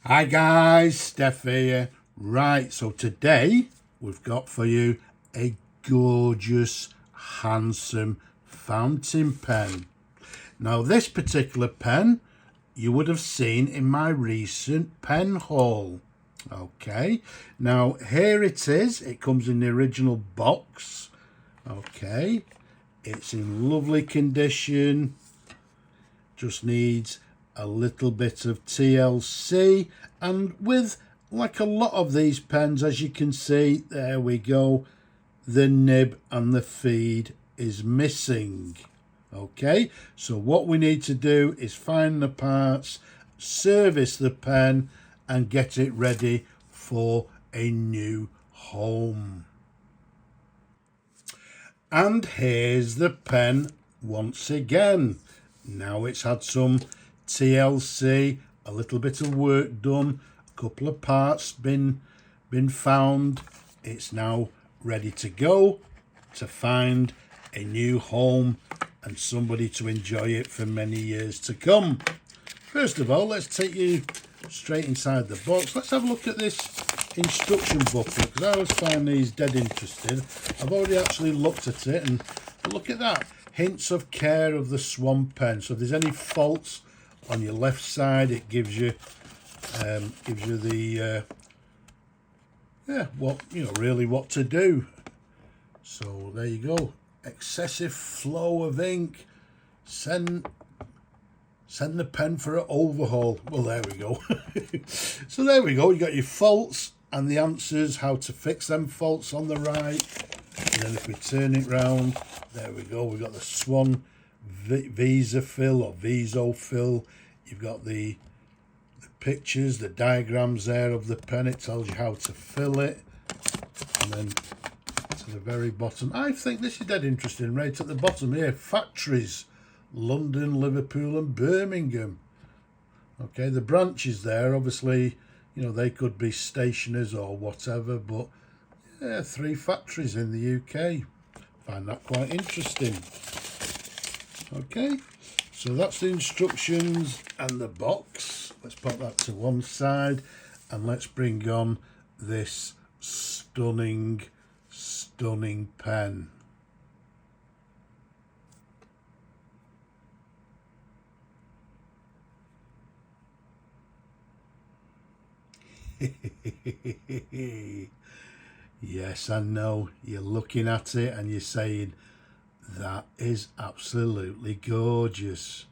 Hi guys, Steph here. Right, so today we've got for you a gorgeous, handsome fountain pen. Now this particular pen you would have seen in my recent pen haul. Okay, now here it is. It comes in the original box. Okay, it's in lovely condition. Just needs a little bit of TLC, and with like a lot of these pens, as you can see, there we go, the nib and the feed is missing. Okay, so what we need to do is find the parts, service the pen and get it ready for a new home. And here's the pen once again. Now it's had some TLC, a little bit of work done, a couple of parts been found. It's now ready to go to find a new home and somebody to enjoy it for many years to come. First of all, let's take you straight inside the box. Let's have a look at this instruction booklet, because I always find these dead interesting. I've already actually looked at it, and look at that. Hints of care of the Swan pen. So if there's any faults on your left side, it gives you the really what to do. So there you go. Excessive flow of ink. Send the pen for an overhaul. Well, there we go. So there we go. You got your faults and the answers, how to fix them faults on the right. And then if we turn it round, there we go. We've got the Swan Visofil or Visofil. You've got the pictures, the diagrams there of the pen. It tells you how to fill it. And then to the very bottom, I think this is dead interesting, right at the bottom here, factories. London, Liverpool and Birmingham. Okay, the branches there, obviously, they could be stationers or whatever, but yeah, 3 factories in the UK. Find that quite interesting. Okay, so that's the instructions and the box. Let's put that to one side and let's bring on this stunning pen. Yes, I know. You're looking at it and you're saying, that is absolutely gorgeous.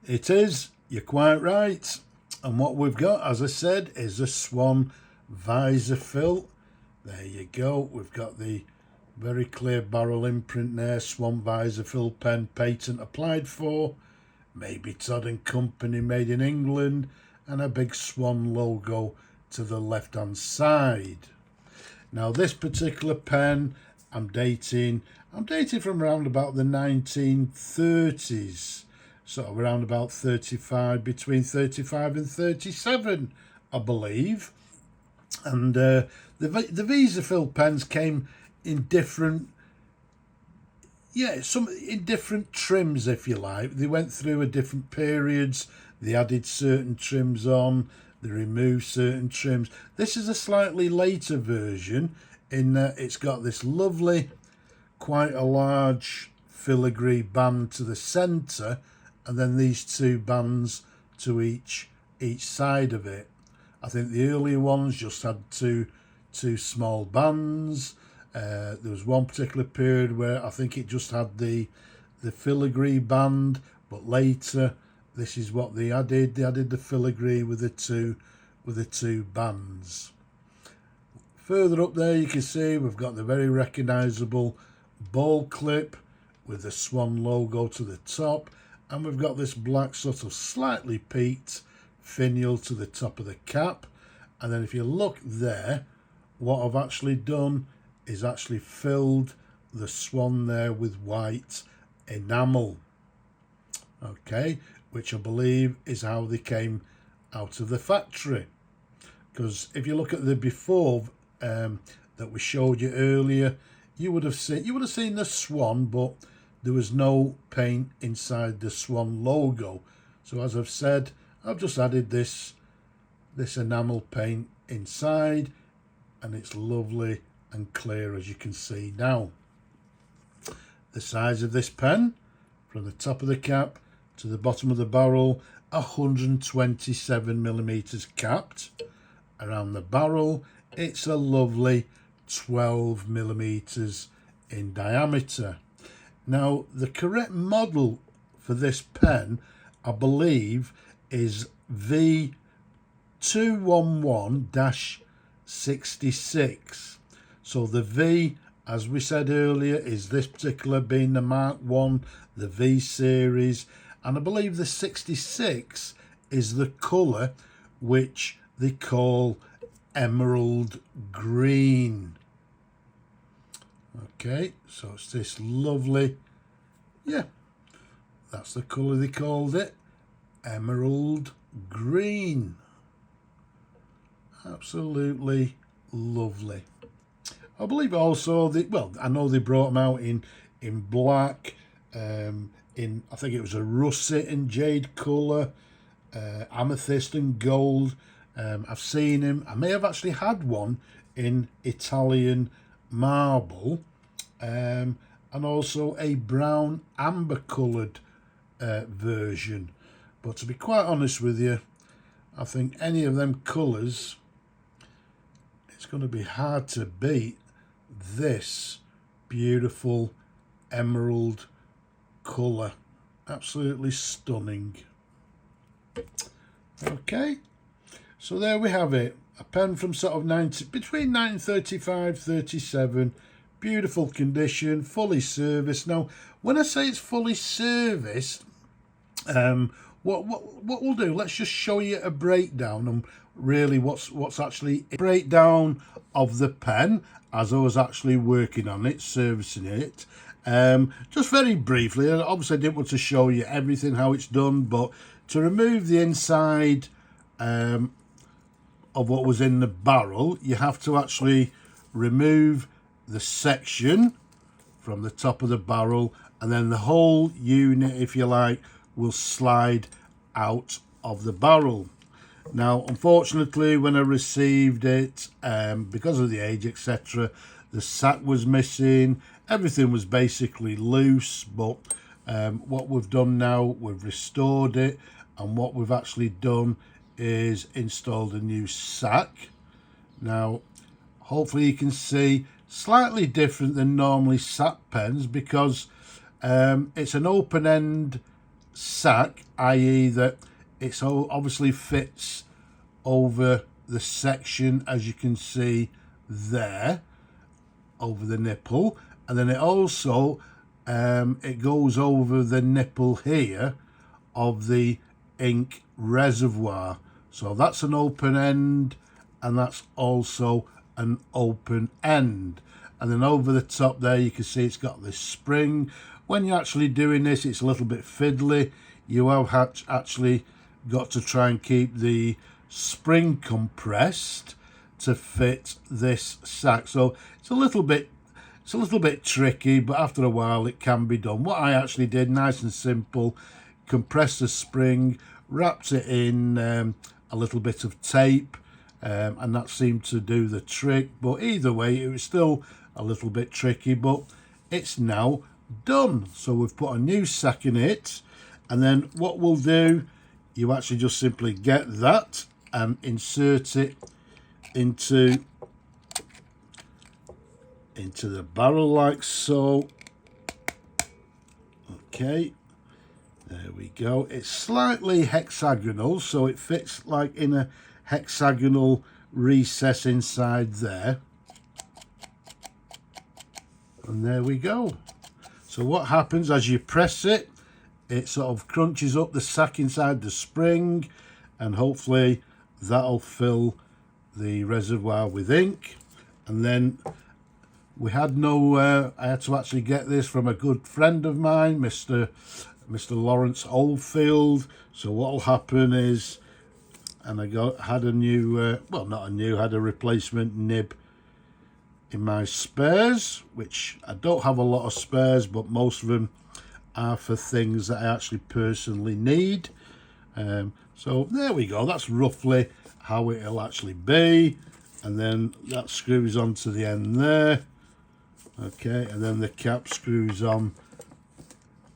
It is. You're quite right. And what we've got, as I said, is a Swan Visofil. There you go. We've got the very clear barrel imprint there. Swan Visofil Pen, patent applied for. Maybe Todd and Company, made in England. And a big Swan logo to the left hand side. Now this particular pen I'm dating from around about the 1930s, sort of around about 35, between 35 and 37 I believe. And the Visofil pens came in different different trims, if you like. They went through a different periods. They added certain trims on, they removed certain trims. This is a slightly later version in that it's got this lovely, quite a large filigree band to the centre, and then these 2 bands to each side of it. I think the earlier ones just had two small bands. There was one particular period where I think it just had the filigree band, but later this is what they added. They added the filigree with the two bands. Further up there you can see we've got the very recognisable ball clip with the Swan logo to the top, and we've got this black sort of slightly peaked finial to the top of the cap. And then if you look there, what I've actually done is actually filled the Swan there with white enamel. Okay, which I believe is how they came out of the factory. Because if you look at the before that we showed you earlier, you would have seen the Swan, but there was no paint inside the Swan logo. So as I've said, I've just added this this enamel paint inside, and it's lovely and clear, as you can see now. The size of this pen, from the top of the cap to the bottom of the barrel, 127 millimeters capped. Around the barrel, it's a lovely 12 millimeters in diameter. Now, the correct model for this pen, I believe, is V211-66. So the V, as we said earlier, is this particular being the Mark 1, the V series, and I believe the 66 is the colour which they call emerald green. Okay, so it's this lovely, yeah, that's the colour they called it, emerald green. Absolutely lovely. I believe also well, I know they brought them out in black, in, I think it was a russet and jade colour, amethyst and gold. I've seen him. I may have actually had one in Italian marble, and also a brown amber coloured version. But to be quite honest with you, I think any of them colours, it's going to be hard to beat this beautiful emerald colour. Absolutely stunning. Okay, so there we have it. A pen from sort of between 1935-37, beautiful condition, fully serviced. Now, when I say it's fully serviced, what we'll do, let's just show you a breakdown on really what's actually a breakdown of the pen as I was actually working on it, servicing it. Just very briefly, obviously I didn't want to show you everything, how it's done, but to remove the inside of what was in the barrel, you have to actually remove the section from the top of the barrel, and then the whole unit, if you like, will slide out of the barrel. Now, unfortunately, when I received it, because of the age, etc., the sack was missing. Everything was basically loose, but what we've done now, we've restored it, and what we've actually done is installed a new sack. Now, hopefully you can see, slightly different than normally sack pens, because it's an open end sack, i.e. that it's obviously fits over the section, as you can see there, over the nipple, and then it also it goes over the nipple here of the ink reservoir. So that's an open end, and that's also an open end. And then over the top there, you can see it's got this spring. When you're actually doing this, it's a little bit fiddly. You have actually got to try and keep the spring compressed to fit this sack. So it's a little bit tricky, but after a while it can be done. What I actually did, nice and simple, compressed the spring, wrapped it in a little bit of tape, and that seemed to do the trick. But either way, it was still a little bit tricky, but it's now done. So we've put a new sack in it, and then what we'll do, you actually just simply get that and insert it into the barrel like so. Okay, there we go. It's slightly hexagonal, so it fits like in a hexagonal recess inside there. And there we go. So what happens as you press it, it sort of crunches up the sack inside the spring, and hopefully that'll fill the reservoir with ink. And then we had I had to actually get this from a good friend of mine, Mr. Lawrence Oldfield. So what'll happen is, and I had a new, well, not a new, had a replacement nib in my spares, which I don't have a lot of spares, but most of them are for things that I actually personally need. So there we go. That's roughly how it'll actually be, and then that screws onto the end there. Okay, and then the cap screws on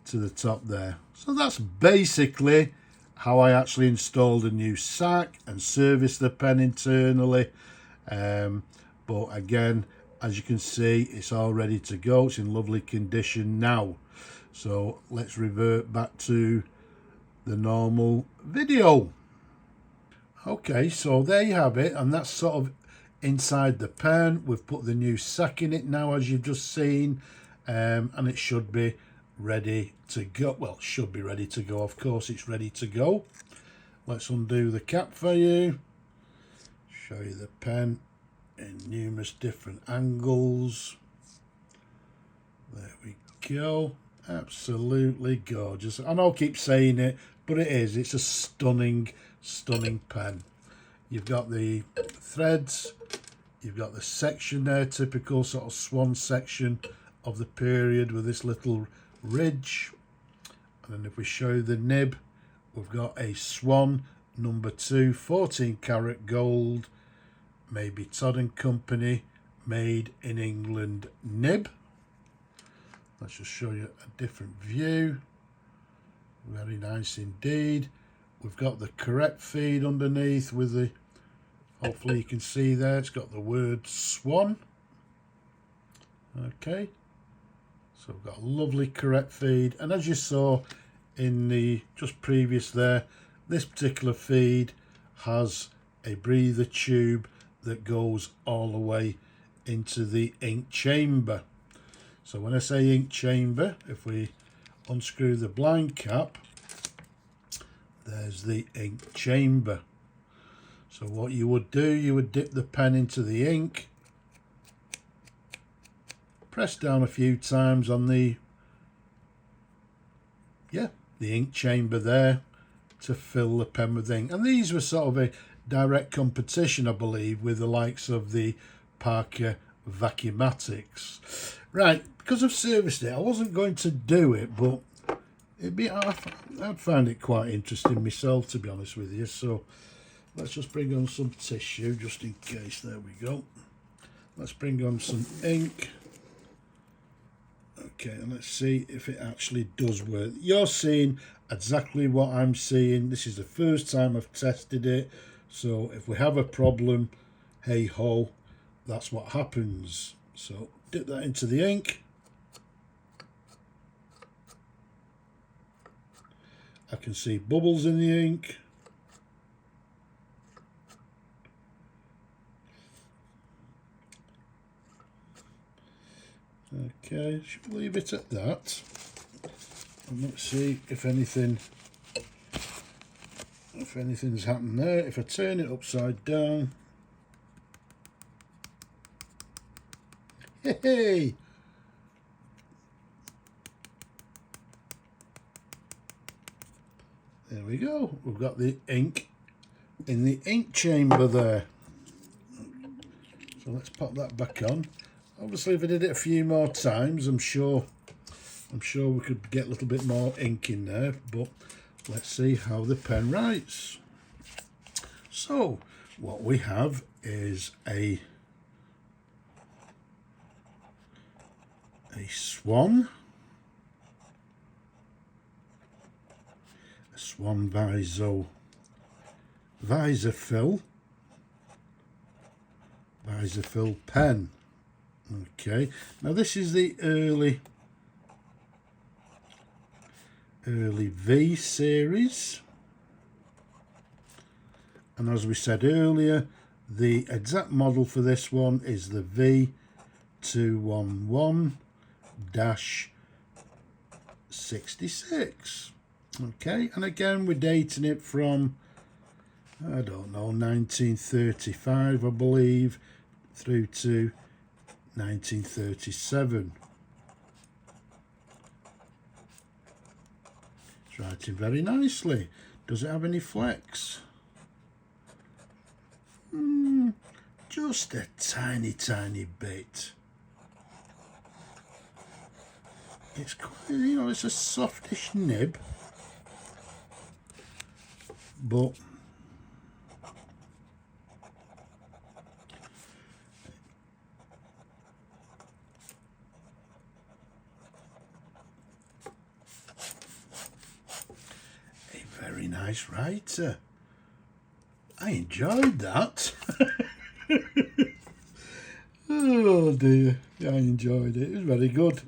to the top there. So that's basically how I actually installed a new sack and serviced the pen internally. But again, as you can see, it's all ready to go. It's in lovely condition now. So let's revert back to the normal video. Okay, so there you have it, and that's sort of inside the pen. We've put the new sack in it now, as you've just seen, and it should be ready to go. Well, it should be ready to go. Of course, it's ready to go. Let's undo the cap for you. Show you the pen in numerous different angles. There we go. Absolutely gorgeous. I know I keep saying it, but it is. It's a stunning pen. You've got the threads, you've got the section there, typical sort of swan section of the period with this little ridge. And then if we show you the nib, we've got a Swan number 2 14 karat gold, maybe Todd and Company, made in England nib. Let's just show you a different view. Very nice indeed. We've got the correct feed underneath with the, hopefully you can see there, it's got the word Swan. Okay, so we've got a lovely correct feed, and as you saw in the just previous there, this particular feed has a breather tube that goes all the way into the ink chamber. So when I say ink chamber, if we unscrew the blind cap, there's the ink chamber. So what you would do, you would dip the pen into the ink, press down a few times on the ink chamber there to fill the pen with ink. And these were sort of a direct competition, I believe, with the likes of the Parker Vacuumatics. Right, because I've serviced it, I wasn't going to do it, but I'd find it quite interesting myself, to be honest with you. So let's just bring on some tissue just in case. There we go. Let's bring on some ink. Okay, and let's see if it actually does work. You're seeing exactly what I'm seeing. This is the first time I've tested it, so if we have a problem, hey ho, that's what happens. So dip that into the ink. I can see bubbles in the ink. Okay, should we leave it at that? And let's see if anything's happened there. If I turn it upside down, hey! There we go. We've got the ink in the ink chamber there. So let's pop that back on. Obviously, if I did it a few more times, I'm sure we could get a little bit more ink in there, but let's see how the pen writes. So what we have is a Swan, a Swan Visofil Pen. Okay, now this is the early V series, and as we said earlier, the exact model for this one is the V211-66. Okay, and again we're dating it from, I don't know, 1935 I believe through to 1937. It's writing very nicely. Does it have any flex? Just a tiny bit. It's quite, it's a softish nib, but nice writer. I enjoyed that. Oh dear, I enjoyed it. It was very good.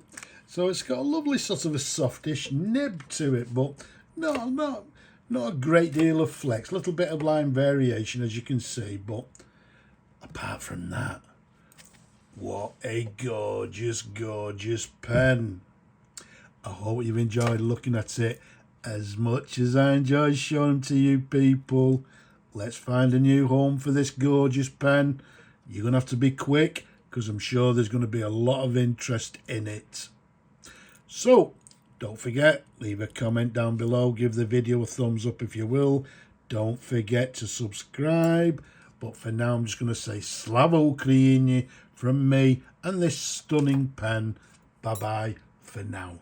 So it's got a lovely sort of a softish nib to it, but not a great deal of flex. A little bit of line variation, as you can see, but apart from that, what a gorgeous, gorgeous pen. I hope you've enjoyed looking at it as much as I enjoyed showing them to you people. Let's find a new home for this gorgeous pen. You're going to have to be quick, because I'm sure there's going to be a lot of interest in it. So, don't forget, leave a comment down below, give the video a thumbs up if you will. Don't forget to subscribe. But for now, I'm just going to say Slava Ukraini from me and this stunning pen. Bye-bye for now.